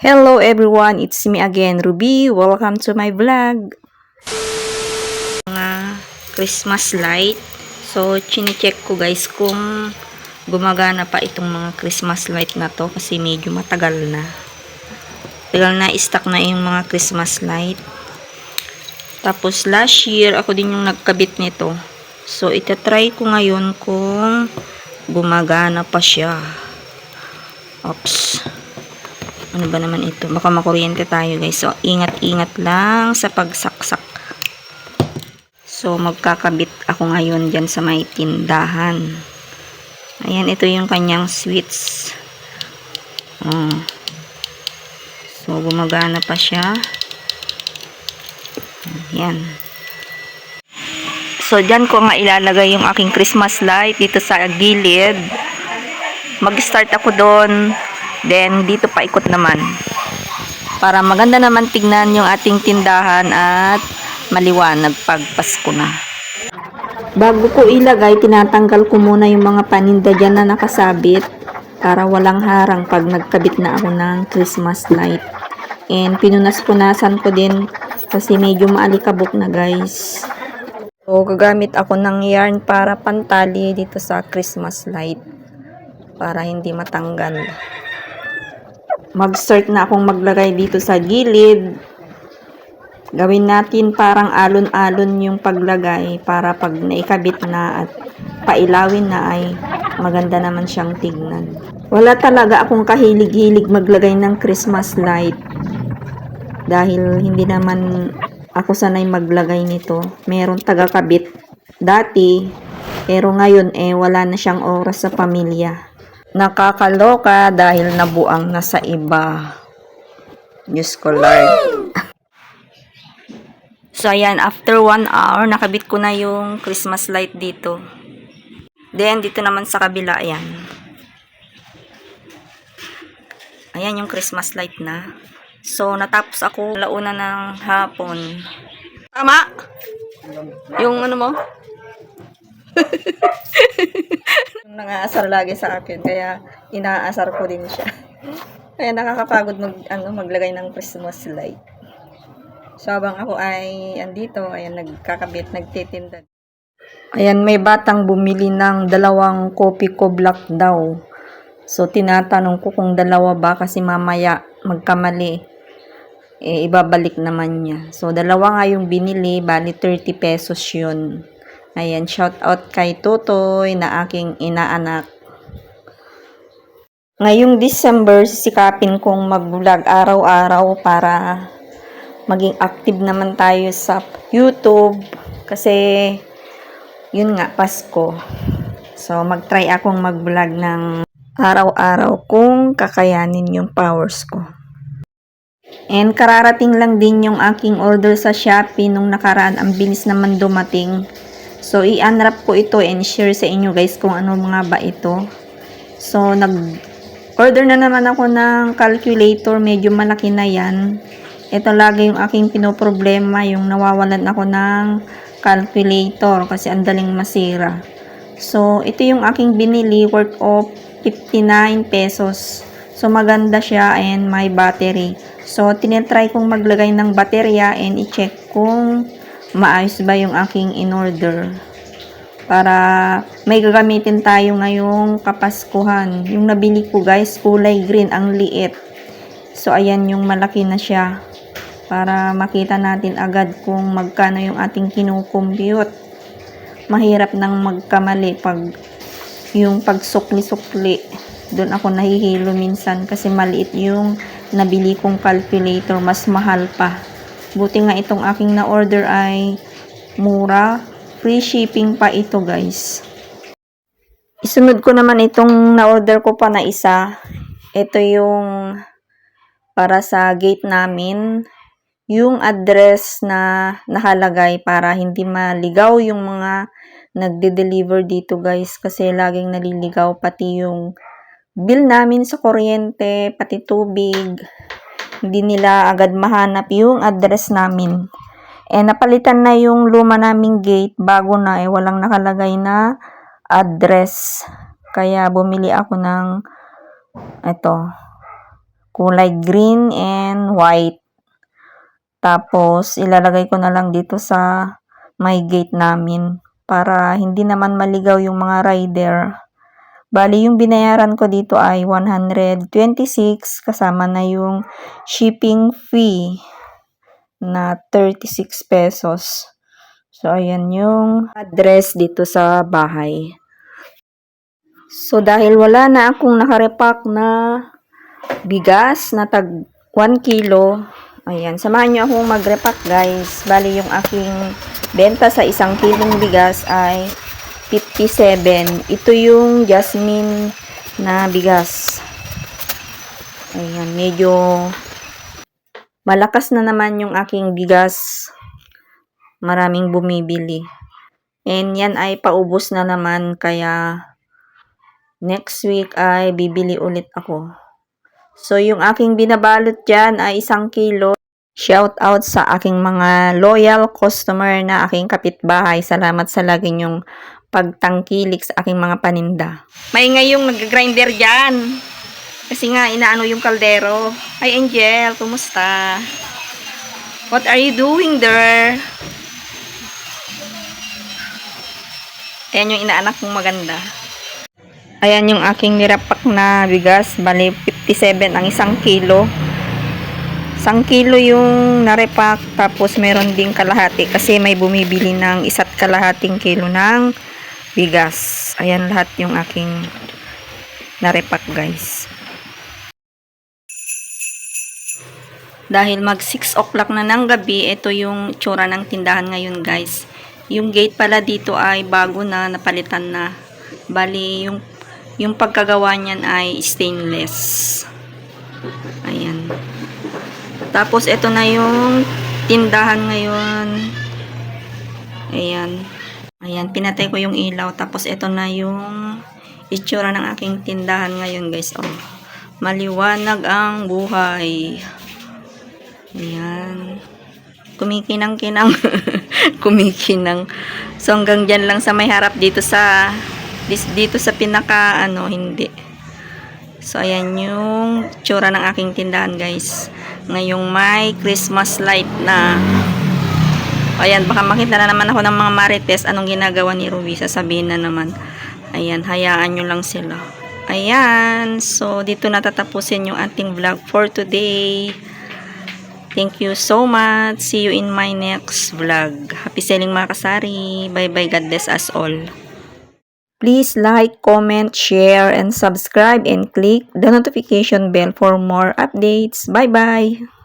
Hello everyone, it's me again, Ruby. Welcome to my vlog. Mga Christmas light. So, chine-check ko guys kung gumagana pa itong mga Christmas light na to kasi medyo matagal na. Tagal na stock na yung mga Christmas light. Tapos last year, ako din yung nagkabit nito. So, itatry ko ngayon kung gumagana pa siya. Oops. Ano ba naman ito? Baka makuryente tayo guys. So, ingat-ingat lang sa pagsaksak. So, magkakabit ako ngayon dyan sa may tindahan. Ayan, ito yung kanyang switch. So, gumagana pa siya. Ayan. So, dyan ko nga ilalagay yung aking Christmas light dito sa gilid. Mag-start ako doon. Then, dito paikot naman. Para maganda naman tignan yung ating tindahan at maliwanag pag Pasko na. Bago ko ilagay, tinatanggal ko muna yung mga paninda dyan na nakasabit para walang harang pag nagkabit na ako ng Christmas light. And pinunas-punasan ko din kasi medyo maalikabok na guys. So, gagamit ako ng yarn para pantali dito sa Christmas light para hindi matanggal. Mag-start na akong maglagay dito sa gilid. Gawin natin parang alon-alon yung paglagay para pag naikabit na at pailawin na ay maganda naman siyang tignan. Wala talaga akong kahilig-hilig maglagay ng Christmas light dahil hindi naman ako sanay maglagay nito. Meron taga-kabit dati pero ngayon wala na siyang oras sa pamilya. Nakakaloka dahil nabuang na sa iba. Diyos ko Lord. So, ayan. After 1 hour, nakabit ko na yung Christmas light dito. Then, dito naman sa kabila, ayan. Ayan yung Christmas light na. So, natapos ako launa ng hapon. Tama? Yung ano mo? Nangaasar lagi sa akin kaya inaasar ko din siya. Kaya nakakapagod maglagay ng Christmas light. So habang ako ay andito, ayan nagkakabit, nagtitinda. Ayan, may batang bumili ng 2 Copico Black daw. So tinatanong ko kung 2 ba kasi mamaya magkamali ibabalik naman niya. So 2 nga yung binili, bali 30 pesos yun. Ayan, shout out kay Tutoy na aking inaanak. Ngayong December, sisikapin kong mag-vlog araw-araw para maging active naman tayo sa YouTube. Kasi, yun nga, Pasko. So, mag-try akong mag-vlog ng araw-araw kung kakayanin yung powers ko. And kararating lang din yung aking order sa Shopee nung nakaraan. Ang bilis naman dumating. So, i-unwrap ko ito and share sa inyo guys kung ano mga ba ito. So, nag-order na naman ako ng calculator. Medyo malaki na yan. Ito lagi yung aking pinoproblema. Yung nawawalan ako ng calculator kasi ang daling masira. So, ito yung aking binili worth of 59 pesos. So, maganda siya and may battery. So, tinitry kong maglagay ng baterya and i-check kung maayos ba yung aking in-order para may gagamitin tayo ngayong kapaskuhan. Yung nabili ko guys, kulay green, ang liit. So, ayan yung malaki na siya para makita natin agad kung magkano yung ating kinukompute. Mahirap nang magkamali pag yung pagsukli-sukli. Doon ako nahihilo minsan kasi maliit yung nabili kong calculator, mas mahal pa. Buti nga itong aking na-order ay mura. Free shipping pa ito guys. Isunod ko naman itong na-order ko pa na isa. Ito yung para sa gate namin. Yung address na nakalagay para hindi maligaw yung mga nagde-deliver dito guys. Kasi laging naliligaw pati yung bill namin sa kuryente, pati tubig. Hindi nila agad mahanap yung address namin. Napalitan na yung luma naming gate, bago na walang nakalagay na address. Kaya bumili ako ng kulay green and white. Tapos, ilalagay ko na lang dito sa may gate namin para hindi naman maligaw yung mga rider. Bali, yung binayaran ko dito ay 126 kasama na yung shipping fee na 36 pesos. So, ayan yung address dito sa bahay. So, dahil wala na akong nakarepack na bigas na tag 1 kilo, ayan, samahan nyo akong mag-repack guys. Bali, yung aking benta sa 1 kilong bigas ay 57. Ito yung jasmine na bigas. Ayan, medyo malakas na naman yung aking bigas. Maraming bumibili. And yan ay paubos na naman, kaya next week ay bibili ulit ako. So, yung aking binabalot dyan ay 1 kilo. Shout out sa aking mga loyal customer na aking kapitbahay. Salamat sa lagi nyong pagtangkilik sa aking mga paninda. May ngayong nag-grinder dyan. Kasi nga, inaano yung kaldero. Hi, Angel. Kumusta? What are you doing there? Ayan yung inaanak mong maganda. Ayan yung aking nirapak na bigas. Bali, 57 ang 1 kilo. 1 kilo yung narepak. Tapos, meron ding kalahati. Kasi may bumibili ng 1 kalahating kilo ng bigas. Ayan lahat yung aking narepak guys. Dahil mag 6 o'clock na ng gabi, ito yung tsura ng tindahan ngayon guys. Yung gate pala dito ay bago na, napalitan na. Bali, yung pagkagawa niyan ay stainless. Ayan. Tapos, ito na yung tindahan ngayon. Ayan. Ayan, pinatay ko yung ilaw. Tapos, ito na yung itsura ng aking tindahan ngayon, guys. Oh, maliwanag ang buhay. Ayan. Kumikinang-kinang. Kumikinang. So, hanggang dyan lang sa may harap dito sa pinaka, hindi. So, ayan yung tsura ng aking tindahan, guys. Ngayong may Christmas light na. Ayan, baka makita na naman ako ng mga marites anong ginagawa ni Ruby. Sasabihin na naman. Ayan, hayaan nyo lang sila. Ayan. So, dito natatapusin yung ating vlog for today. Thank you so much. See you in my next vlog. Happy selling mga kasari. Bye-bye. God bless us all. Please like, comment, share, and subscribe and click the notification bell for more updates. Bye-bye!